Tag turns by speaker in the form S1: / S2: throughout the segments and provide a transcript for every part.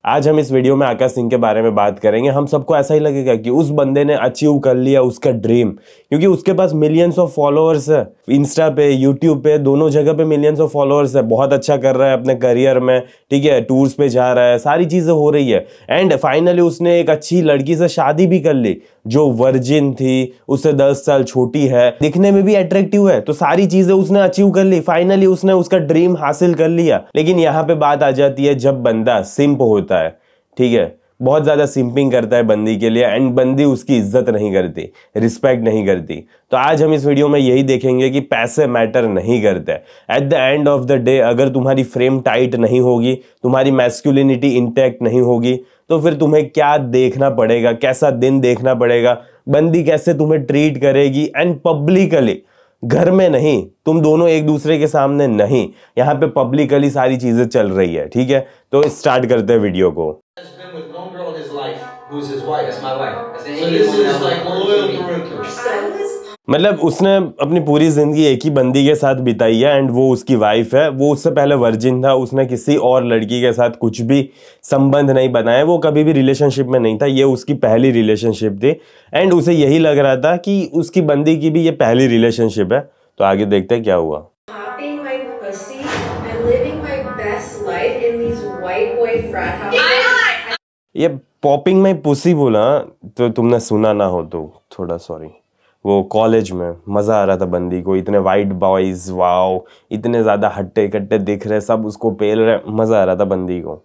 S1: आज हम इस वीडियो में आकाश सिंह के बारे में बात करेंगे। हम सबको ऐसा ही लगेगा कि उस बंदे ने अचीव कर लिया उसका ड्रीम, क्योंकि उसके पास मिलियंस ऑफ फॉलोअर्स है। इंस्टा पे, यूट्यूब पे, दोनों जगह पे मिलियंस ऑफ फॉलोअर्स है। बहुत अच्छा कर रहा है अपने करियर में, ठीक है, टूर्स पे जा रहा है, सारी चीजें हो रही है। एंड फाइनली उसने एक अच्छी लड़की से शादी भी कर ली जो वर्जिन थी, उससे 10 साल छोटी है, दिखने में भी अट्रैक्टिव है। तो सारी चीजें उसने अचीव कर ली। फाइनली उसने उसका ड्रीम हासिल कर लिया। लेकिन यहाँ पे बात आ जाती है जब बंदा सिंप होता है, ठीक है, बहुत ज्यादा सिंपिंग करता है बंदी के लिए, एंड बंदी उसकी इज्जत नहीं करती, रिस्पेक्ट नहीं करती। तो आज हम इस वीडियो में यही देखेंगे कि पैसे मैटर नहीं करते। At the end of the day अगर तुम्हारी फ्रेम टाइट नहीं होगी, तुम्हारी मैस्कुलिनिटी इंटैक्ट नहीं होगी, तो फिर तुम्हें क्या देखना पड़ेगा, कैसा दिन देखना पड़ेगा, बंदी कैसे तुम्हें ट्रीट करेगी, एंड पब्लिकली, घर में नहीं, तुम दोनों एक दूसरे के सामने नहीं, यहाँ पे पब्लिकली सारी चीजें चल रही है, ठीक है। तो स्टार्ट करते हैं वीडियो को। मतलब उसने अपनी पूरी जिंदगी एक ही बंदी के साथ बिताई है एंड वो उसकी वाइफ है। वो उससे पहले वर्जिन था, उसने किसी और लड़की के साथ कुछ भी संबंध नहीं बनाया, वो कभी भी रिलेशनशिप में नहीं था। ये उसकी पहली रिलेशनशिप थी एंड उसे यही लग रहा था कि उसकी बंदी की भी ये पहली रिलेशनशिप है। तो आगे देखते हैं क्या हुआ। ये पॉपिंग में पुसी बोला तो तुमने सुना ना हो तो थोड़ा सॉरी। वो कॉलेज में मजा आ रहा था बंदी को, इतने वाइट बॉयज, वाओ, इतने ज्यादा हट्टे कट्टे दिख रहे, सब उसको पेल रहे, मजा आ रहा था बंदी को।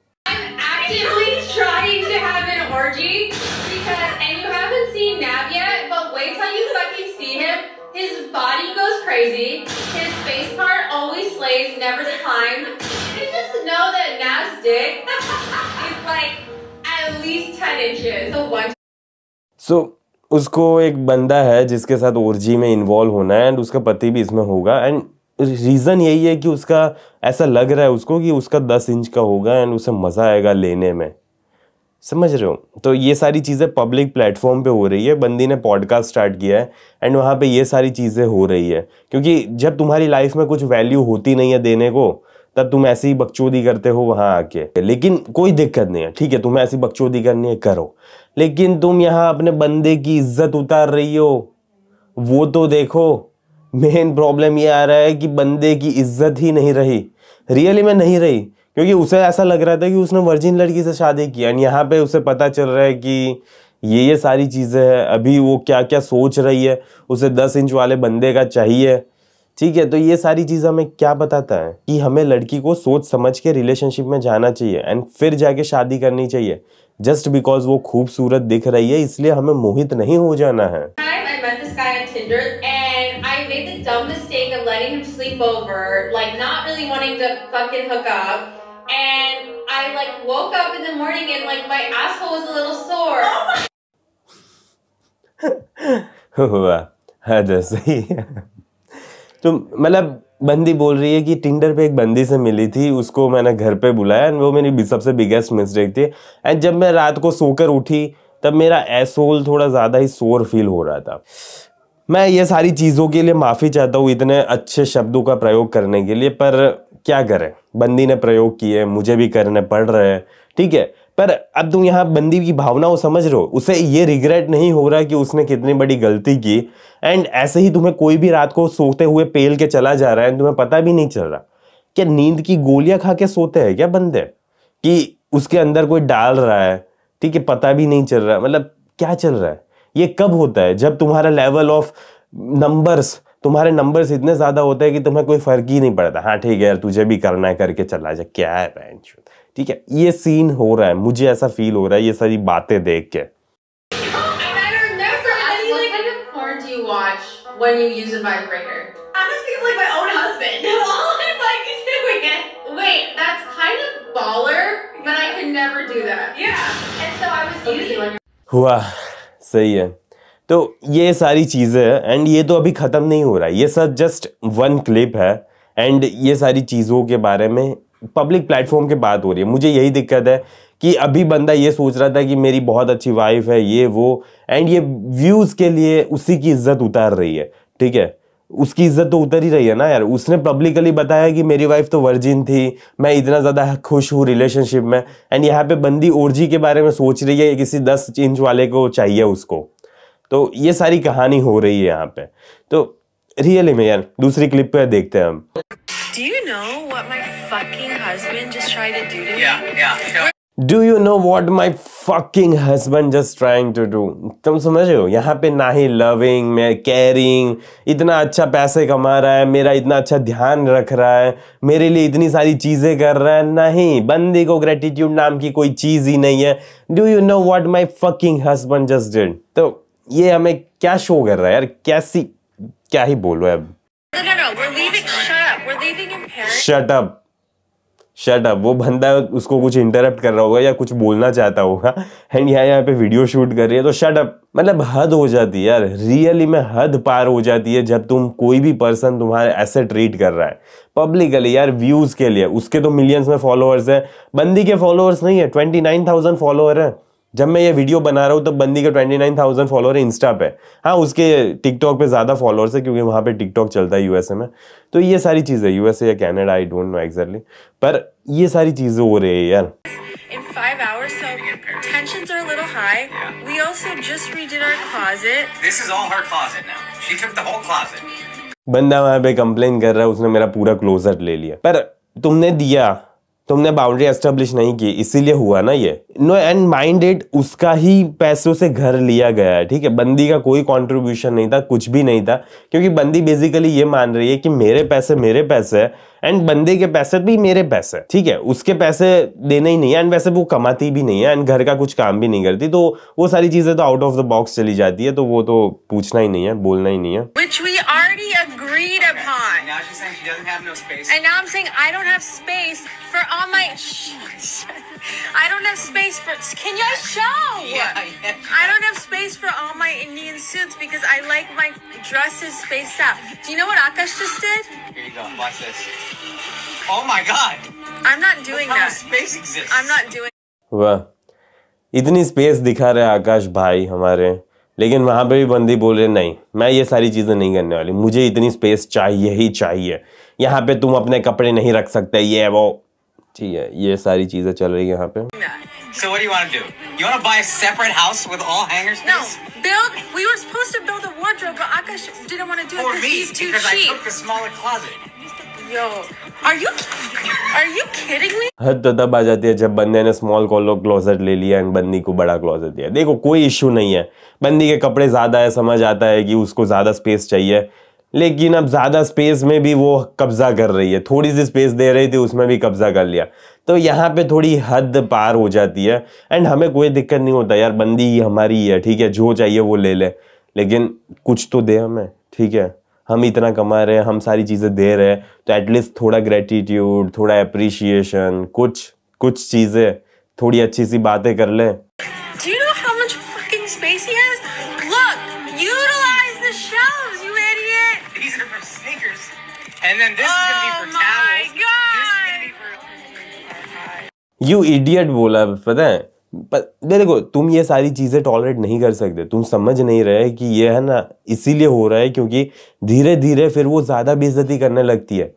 S1: उसको एक बंदा है जिसके साथ ओरजी में इन्वॉल्व होना है एंड उसका पति भी इसमें होगा। एंड रीजन यही है कि उसका ऐसा लग रहा है उसको कि उसका 10 इंच का होगा एंड उसे मजा आएगा लेने में, समझ रहे हो। तो ये सारी चीजें पब्लिक प्लेटफॉर्म पे हो रही है। बंदी ने पॉडकास्ट स्टार्ट किया है एंड वहां पे ये सारी चीजें हो रही है, क्योंकि जब तुम्हारी लाइफ में कुछ वैल्यू होती नहीं है देने को, तब तुम ऐसी ही बकचोदी करते हो वहां आके। लेकिन कोई दिक्कत नहीं है, ठीक है, तुम्हें ऐसी बकचोदी करनी है करो, लेकिन तुम यहाँ अपने बंदे की इज्जत उतार रही हो, वो तो देखो। मेन प्रॉब्लम ये आ रहा है कि बंदे की इज्जत ही नहीं रही, रियली में नहीं रही, क्योंकि उसे ऐसा लग रहा था कि उसने वर्जिन लड़की से शादी की एंड यहाँ पे उसे पता चल रहा है कि ये सारी चीजें हैं। अभी वो क्या क्या सोच रही है, उसे 10 इंच वाले बंदे का चाहिए, ठीक है। तो ये सारी चीज हमें क्या बताता है कि हमें लड़की को सोच समझ के रिलेशनशिप में जाना चाहिए एंड फिर जाके शादी करनी चाहिए। जस्ट बिकॉज वो खूबसूरत दिख रही है इसलिए हमें मोहित नहीं हो जाना है। सही तो मतलब बंदी बोल रही है कि टिंडर पे एक बंदी से मिली थी, उसको मैंने घर पे बुलाया एंड वो मेरी सबसे बिगेस्ट मिस्टेक थी। एंड जब मैं रात को सोकर उठी तब मेरा एसोल थोड़ा ज़्यादा ही सोर फील हो रहा था। मैं ये सारी चीज़ों के लिए माफ़ी चाहता हूँ इतने अच्छे शब्दों का प्रयोग करने के लिए, पर क्या करें, बंदी ने प्रयोग किए, मुझे भी करने पड़ रहे हैं, ठीक है। पर अब तुम यहाँ बंदी की भावनाओं समझ रहे हो, उसे ये रिग्रेट नहीं हो रहा कि उसने कितनी बड़ी गलती की। एंड ऐसे ही तुम्हें कोई भी रात को सोते हुए पेल के चला जा रहा है, तुम्हें पता भी नहीं चल रहा। क्या नींद की गोलियां खा के सोते हैं क्या बंदे, कि उसके अंदर कोई डाल रहा है, ठीक है, पता भी नहीं चल रहा। मतलब क्या चल रहा है, ये कब होता है? जब तुम्हारा लेवल ऑफ नंबर्स, तुम्हारे नंबर्स इतने ज्यादा होते हैं कि तुम्हें कोई फर्क ही नहीं पड़ता। हाँ ठीक है यार, तुझे भी करना है, करके चला जा, क्या है बैंच, ठीक है। ये सीन हो रहा है, मुझे ऐसा फील हो रहा है ये सारी बातें देख के। When you use a vibrator, honestly, like my own husband. All I'm like doing it. Wait, that's kind of baller, but I could never do that. Yeah, and so I was using. हुआ, सही है। तो ये सारी चीजें and ये तो अभी खत्म नहीं हो रहा है, ये सब जस्ट वन क्लिप है एंड ये सारी चीजों के बारे में पब्लिक प्लेटफॉर्म के बात हो रही है। मुझे यही दिक्कत है कि अभी बंदा ये सोच रहा था कि मेरी बहुत अच्छी वाइफ है, ये वो, एंड ये व्यूज के लिए उसी की इज्जत उतार रही है, ठीक है। उसकी इज्जत तो उतर ही रही है ना यार। उसने पब्लिकली बताया कि मेरी वाइफ तो वर्जिन थी, मैं इतना ज्यादा खुश हूँ रिलेशनशिप में, एंड यहाँ पे बंदी ओरजी के बारे में सोच रही है, किसी 10 इंच वाले को चाहिए उसको। तो ये सारी कहानी हो रही है यहाँ पे। तो रियली में यार दूसरी क्लिप पे देखते हैं हम।
S2: Do you know what my fucking husband just tried to do to me?
S3: Yeah.
S1: Do you know what my fucking husband just trying to do? तुम समझ रहे हो, यहाँ पे ना ही लविंग में केयरिंग, इतना अच्छा पैसे कमा रहा है, मेरा इतना अच्छा ध्यान रख रहा है, मेरे लिए इतनी सारी चीजें कर रहा है, नहीं, बंदी को ग्रेटिट्यूड नाम की कोई चीज ही नहीं है। Do you know what my fucking husband just did? तो ये हमें क्या शो कर रहा है यार, कैसी, क्या ही बोलो अब।
S2: No, we're leaving. Shut up. We're leaving in Paris.
S1: Shut up. वो बंदा उसको कुछ इंटरप्ट कर रहा होगा या कुछ बोलना चाहता होगा, एंड यहाँ पे वीडियो शूट कर रही है, तो शट अप। मतलब हद हो जाती है यार, रियली में हद पार हो जाती है जब तुम कोई भी पर्सन तुम्हारे ऐसे ट्रीट कर रहा है पब्लिकली यार, व्यूज के लिए। उसके तो मिलियंस में फॉलोअर्स है, बंदी के फॉलोअर्स नहीं है, 29,000 फॉलोअर है। जब मैं ये वीडियो बना रहा हूँ तब बंदी के 29,000 फॉलोअर है इंस्टा पे। हाँ, उसके टिकटॉक पे ज्यादा फॉलोअर्स है क्योंकि वहां पे टिकटॉक चलता है यूएसए में। तो ये सारी चीजें, यूएसए या Canada, I don't know exactly, पर ये सारी चीजें हो रही है यार।
S2: In 5 hours, so tensions are a little high. We also just redid our closet.
S3: This is all her closet now. She took the whole closet.
S1: बंदा वहां पे कंप्लेन कर रहा है, उसने मेरा पूरा क्लोजेट ले लिया, पर तुमने दिया, तुमने बाउंड्री एस्टेब्लिश नहीं की, इसीलिए हुआ ना ये। नो एंड माइंड इट, उसका ही पैसों से घर लिया गया है, ठीक है, बंदी का कोई कंट्रीब्यूशन नहीं था, कुछ भी नहीं था, क्योंकि बंदी बेसिकली ये मान रही है कि मेरे पैसे है, एंड बंदे के पैसे भी मेरे पैसे, ठीक है, उसके पैसे देने ही नहीं है, एंड वैसे वो कमाती भी नहीं है, एंड घर का कुछ काम भी नहीं करती, तो वो सारी चीजें तो आउट ऑफ द बॉक्स चली जाती है, तो वो तो पूछना ही नहीं है, बोलना ही नहीं है।
S2: Which we already agreed upon.
S3: Now she's saying she doesn't have no space.
S2: And now I'm saying I don't have space for all my. I don't have space for. Can you guys show?
S3: Yeah.
S2: I don't have space for all my Indian suits because I like my dresses spaced out. Do you know what Akash just did?
S3: Here you go. Watch this. Oh my God.
S2: I'm not doing
S3: Look how
S2: that.
S3: much space exists.
S2: I'm not doing.
S1: वाह, इतनी space दिखा रहे आकाश भाई हमारे, लेकिन वहां पे भी बंदी बोल रहे नहीं, मैं ये सारी चीजें नहीं करने वाली, मुझे इतनी स्पेस चाहिए ही चाहिए, यहाँ पे तुम अपने कपड़े नहीं रख सकते, ये वो, ठीक है, ये सारी चीजें चल रही है यहाँ पे।
S3: So what do you want to do? You want to buy a separate house with all hanger
S2: No,
S3: space?
S2: we were supposed to build a wardrobe, but Akash didn't want to do it
S3: For
S2: because
S3: me,
S2: he's too
S3: because I
S2: cheap.
S3: took the smaller closet.
S2: Yo, are you kidding me?
S1: हद तो तब आ जाती है जब बंदे ने small closet ले लिया एंड बंदी को बड़ा क्लोजेट दिया। देखो कोई इश्यू नहीं है, बंदी के कपड़े ज्यादा है, समझ आता है कि उसको ज्यादा स्पेस चाहिए, लेकिन अब ज्यादा स्पेस में भी वो कब्जा कर रही है, थोड़ी सी स्पेस दे रही थी उसमें भी कब्जा कर लिया, तो यहाँ पे थोड़ी हद पार हो जाती है। एंड हमें कोई दिक्कत नहीं होता यार, बंदी हमारी है, ठीक है, जो चाहिए वो ले ले, लेकिन कुछ तो दे हमें, ठीक है, हम इतना कमा रहे हैं, हम सारी चीजें दे रहे हैं, तो एटलीस्ट थोड़ा ग्रेटिट्यूड, थोड़ा अप्रिशिएशन, कुछ चीजें, थोड़ी अच्छी सी बातें कर ले।
S2: Do you know how much fucking space he has? Look, utilize the shelves, you idiot!
S3: These are for sneakers. And then this is going to be for
S2: my
S3: towels.
S2: God.
S3: This is going to be for...
S1: you idiot बोला, पता है, देखो तुम ये सारी चीजें tolerate नहीं कर सकते, तुम समझ नहीं रहे कि ये है ना इसीलिए हो रहा है क्योंकि धीरे धीरे फिर वो ज्यादा बेइज्जती करने लगती है।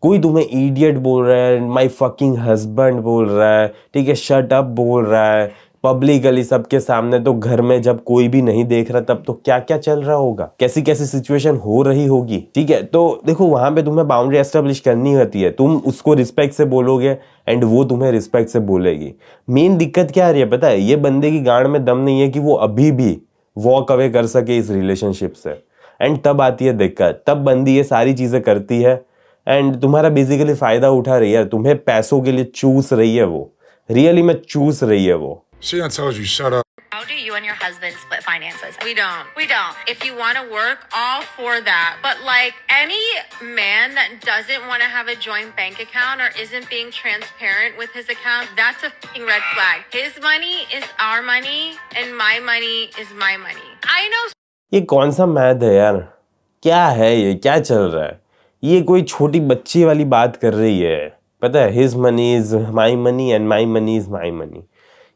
S1: कोई तुम्हें इडियट बोल रहा है, माय फकिंग हस्बैंड बोल रहा है, ठीक है, शट अप बोल रहा है पब्लिकली सबके सामने, तो घर में जब कोई भी नहीं देख रहा तब तो क्या क्या चल रहा होगा, कैसी कैसी सिचुएशन हो रही होगी, ठीक है। तो देखो वहां पे तुम्हें बाउंड्री एस्टेब्लिश करनी होती है, तुम उसको रिस्पेक्ट से बोलोगे एंड वो तुम्हें रिस्पेक्ट से बोलेगी। मेन दिक्कत क्या आ रही है पता है, ये बंदे की गांड में दम नहीं है कि वो अभी भी वॉक अवे कर सके इस रिलेशनशिप से, एंड तब आती है दिक्कत, तब बंदी ये सारी चीजें करती है एंड तुम्हारा बेसिकली फायदा उठा रही है, तुम्हें पैसों के लिए चूस रही है, वो रियली में चूस रही है वो।
S4: She done told you shut up.
S5: How do you and your husband split finances?
S2: We don't. If you want to work, all for that. But like any man that doesn't want to have a joint bank account or isn't being transparent with his account, that's a fucking red flag. His money is our money and my money is my money. I know.
S1: ये कौन सा math है यार, क्या है ये, क्या चल रहा है, ये कोई छोटी बच्ची वाली बात कर रही है, पता है, his money is my money and my money is my money.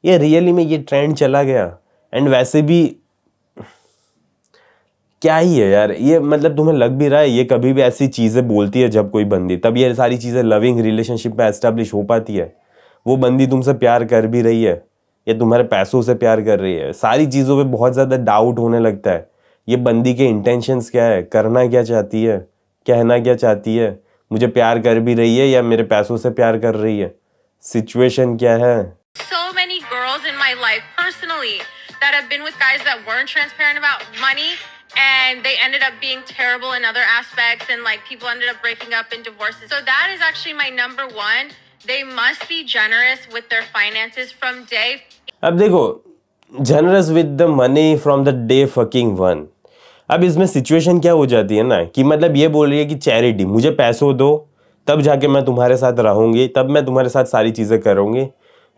S1: ये रियली में ये ट्रेंड चला गया, एंड वैसे भी क्या ही है यार ये, मतलब तुम्हें लग भी रहा है ये कभी भी ऐसी चीजें बोलती है जब कोई बंदी, तब ये सारी चीजें लविंग रिलेशनशिप में एस्टेब्लिश हो पाती है। वो बंदी तुमसे प्यार कर भी रही है या तुम्हारे पैसों से प्यार कर रही है, सारी चीजों पे बहुत ज्यादा डाउट होने लगता है। ये बंदी के इंटेंशंस क्या है, करना क्या चाहती है, कहना क्या चाहती है, मुझे प्यार कर भी रही है या मेरे पैसों से प्यार कर रही है, सिचुएशन क्या है।
S2: So many girls in my life personally that have been with guys that weren't transparent about money and they ended up being terrible in other aspects and like people ended up breaking up in divorces. So that is actually my number one. They must be generous with their finances from day.
S1: अब देखो, generous with the money from the day fucking one। अब इसमें situation क्या हो जाती है ना कि मतलब ये बोल रही है कि चैरिटी, मुझे पैसों दो तब जाके मैं तुम्हारे साथ रहूंगी, तब मैं तुम्हारे साथ सारी चीजें करूंगी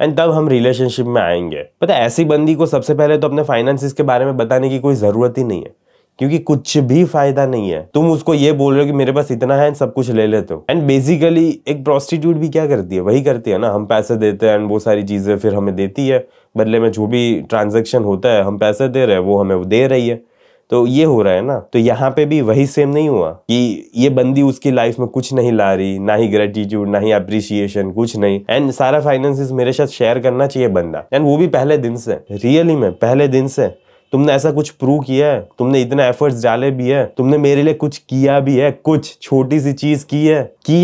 S1: एंड तब हम रिलेशनशिप में आएंगे। पता है ऐसी बंदी को सबसे पहले तो अपने फाइनेंसिस के बारे में बताने की कोई जरूरत ही नहीं है, क्योंकि कुछ भी फायदा नहीं है। तुम उसको ये बोल रहे हो कि मेरे पास इतना है सब कुछ ले लेते हो। एंड बेसिकली एक प्रोस्टिट्यूट भी क्या करती है, वही करती है ना, हम पैसे देते हैं एंड वो सारी चीजें फिर हमें देती है, बदले में जो भी ट्रांजेक्शन होता है हम पैसे दे रहे हैं वो हमें दे रही है। तो ये हो रहा है ना, तो यहाँ पे भी वही सेम नहीं हुआ कि ये बंदी उसकी लाइफ में कुछ नहीं ला रही, ना ही ग्रेटिट्यूड ना ही अप्रिसिएशन, कुछ नहीं, एंड सारा फाइनेंसेस मेरे साथ शेयर करना चाहिए बंदा, एंड वो भी पहले दिन से, रियली में पहले दिन से। तुमने ऐसा कुछ प्रूव किया है, तुमने इतने एफर्ट्स डाले भी है, तुमने मेरे लिए कुछ किया भी है, कुछ छोटी सी चीज की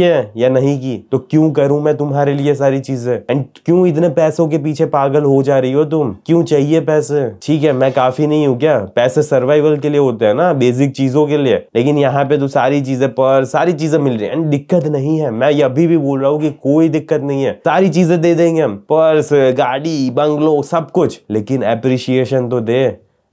S1: है या नहीं की, तो क्यों करूं मैं तुम्हारे लिए सारी चीजें, एंड क्यों इतने पैसों के पीछे पागल हो जा रही हो तुम, क्यों चाहिए पैसे। ठीक है मैं काफी नहीं हूं क्या, पैसे सर्वाइवल के लिए होते हैं ना, बेसिक चीजों के लिए, लेकिन यहाँ पे तो सारी चीजें पर सारी चीजें मिल रही है एंड दिक्कत नहीं है। मैं अभी भी बोल रहा हूँ कि कोई दिक्कत नहीं है, सारी चीजें दे देंगे हम, पर्स गाड़ी बंगलो सब कुछ, लेकिन एप्रिसिएशन तो दे,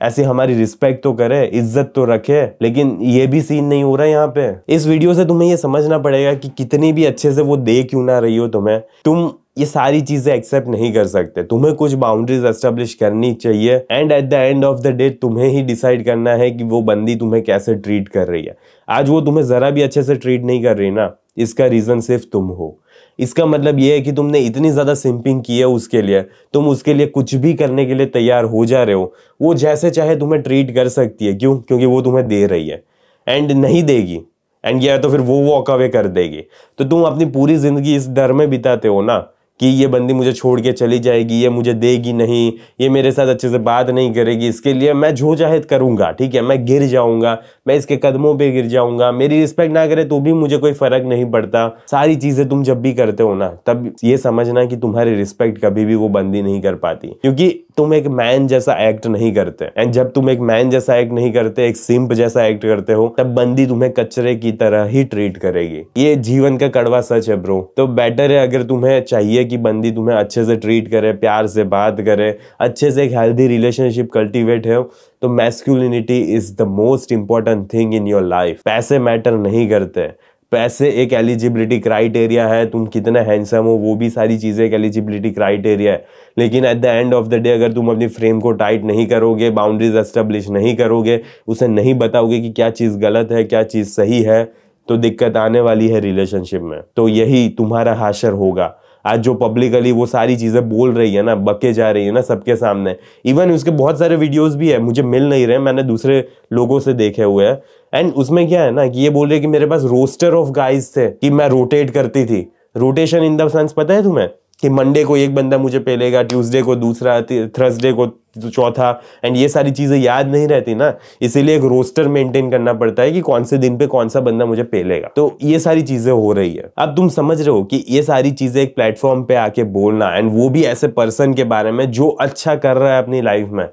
S1: ऐसी हमारी रिस्पेक्ट तो करे, इज्जत तो रखे। लेकिन ये भी सीन नहीं हो रहा है यहाँ पे। इस वीडियो से तुम्हें ये समझना पड़ेगा कि कितनी भी अच्छे से वो दे क्यों ना रही हो तुम्हें, तुम ये सारी चीजें एक्सेप्ट नहीं कर सकते। तुम्हें कुछ बाउंड्रीज एस्टेब्लिश करनी चाहिए and at the end of the day तुम्हें ही डिसाइड करना है कि वो बंदी तुम्हें कैसे ट्रीट कर रही है। आज वो तुम्हें जरा भी अच्छे से ट्रीट नहीं कर रही ना, इसका रीजन सिर्फ तुम हो। इसका मतलब ये है कि तुमने इतनी ज्यादा सिंपिंग की है उसके लिए, तुम उसके लिए कुछ भी करने के लिए तैयार हो जा रहे हो। वो जैसे चाहे तुम्हें ट्रीट कर सकती है, क्यों? क्योंकि वो तुम्हें दे रही है एंड नहीं देगी एंड या तो फिर वो वॉक अवे कर देगी। तो तुम अपनी पूरी जिंदगी इस डर में बिताते हो ना कि ये बंदी मुझे छोड़ के चली जाएगी, ये मुझे देगी नहीं, ये मेरे साथ अच्छे से बात नहीं करेगी, इसके लिए मैं जो चाहे करूंगा, ठीक है मैं गिर जाऊंगा, मैं इसके कदमों पे गिर जाऊंगा, मेरी रिस्पेक्ट ना करे तो भी मुझे कोई फर्क नहीं पड़ता। सारी चीजें तुम जब भी करते हो ना, तब ये समझना कि तुम्हारी रिस्पेक्ट कभी भी वो बंदी नहीं कर पाती, क्योंकि तुम एक मैन जैसा एक्ट नहीं करते। एंड जब तुम एक मैन जैसा एक्ट नहीं करते, एक सिंप जैसा एक्ट करते हो, तब बंदी तुम्हें कचरे की तरह ही ट्रीट करेगी। ये जीवन का कड़वा सच है ब्रो। तो बेटर है अगर तुम्हें चाहिए कि बंदी तुम्हें अच्छे से ट्रीट करे, प्यार से बात करे, अच्छे से एक हेल्दी रिलेशनशिप कल्टीवेट है, तो masculinity is the most important thing in your life. पैसे मैटर नहीं करते, पैसे एक एलिजिबिलिटी क्राइटेरिया है, तुम कितने हैंडसम हो वो भी सारी चीजें एक एलिजिबिलिटी क्राइटेरिया है। लेकिन at the end of the day अगर तुम अपनी फ्रेम को टाइट नहीं करोगे, बाउंड्रीज एस्टेब्लिश नहीं करोगे, उसे नहीं बताओगे कि क्या चीज गलत है क्या चीज सही है, तो दिक्कत आने वाली है रिलेशनशिप में। तो यही तुम्हारा हाशर होगा। आज जो पब्लिकली वो सारी चीजें बोल रही है ना, बके जा रही है ना सबके सामने, इवन उसके बहुत सारे वीडियोस भी है, मुझे मिल नहीं रहे, मैंने दूसरे लोगों से देखे हुए हैं। एंड उसमें क्या है ना कि ये बोल रहे कि मेरे पास रोस्टर ऑफ गाइज थे कि मैं रोटेट करती थी। रोटेशन इन द सेंस पता है तुम्हें कि मंडे को एक बंदा मुझे पेलेगा, ट्यूसडे को दूसरा, थर्सडे को चौथा, एंड ये सारी चीजें याद नहीं रहती ना, इसीलिए एक रोस्टर मेंटेन करना पड़ता है कि कौन से दिन पे कौन सा बंदा मुझे पेलेगा। तो ये सारी चीजें हो रही है। अब तुम समझ रहे हो कि ये सारी चीजें एक प्लेटफॉर्म पे आके बोलना, एंड वो भी ऐसे पर्सन के बारे में जो अच्छा कर रहा है अपनी लाइफ में,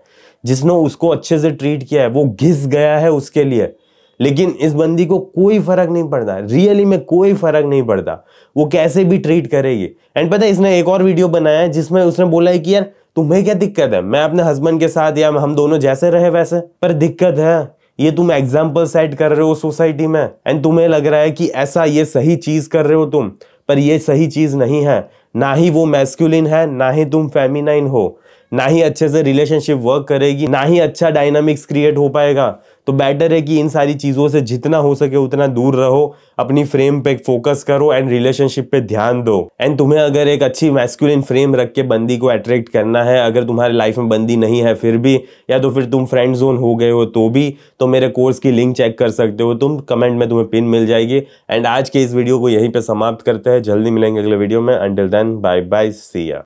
S1: जिसने उसको अच्छे से ट्रीट किया है, वो घिस गया है उसके लिए, लेकिन इस बंदी को कोई फर्क नहीं पड़ता, रियली में कोई फर्क नहीं पड़ता, वो कैसे भी ट्रीट करेगी। एंड पता है इसने एक और वीडियो बनाया है जिसमें उसने बोला है कि यार तुम्हें क्या दिक्कत है, मैं अपने हस्बैंड के साथ या हम दोनों जैसे रहे वैसे, पर दिक्कत है ये तुम एग्जाम्पल सेट कर रहे हो सोसाइटी में, एंड तुम्हें लग रहा है कि ऐसा ये सही चीज कर रहे हो तुम, पर ये सही चीज नहीं है। ना ही वो मैस्कुलिन है, ना ही तुम फेमिनाइन हो, ना ही अच्छे से रिलेशनशिप वर्क करेगी, ना ही अच्छा डायनामिक्स क्रिएट हो पाएगा। तो बेटर है कि इन सारी चीज़ों से जितना हो सके उतना दूर रहो, अपनी फ्रेम पे फोकस करो एंड रिलेशनशिप पे ध्यान दो। एंड तुम्हें अगर एक अच्छी मैस्कुलिन फ्रेम रख के बंदी को अट्रैक्ट करना है, अगर तुम्हारे लाइफ में बंदी नहीं है फिर भी, या तो फिर तुम फ्रेंड जोन हो गए हो तो भी, तो मेरे कोर्स की लिंक चेक कर सकते हो तुम, कमेंट में तुम्हें पिन मिल जाएगी। एंड आज के इस वीडियो को यहीं पे समाप्त करते हैं, जल्दी मिलेंगे अगले वीडियो में। अंटिल देन बाय बाय, सी या।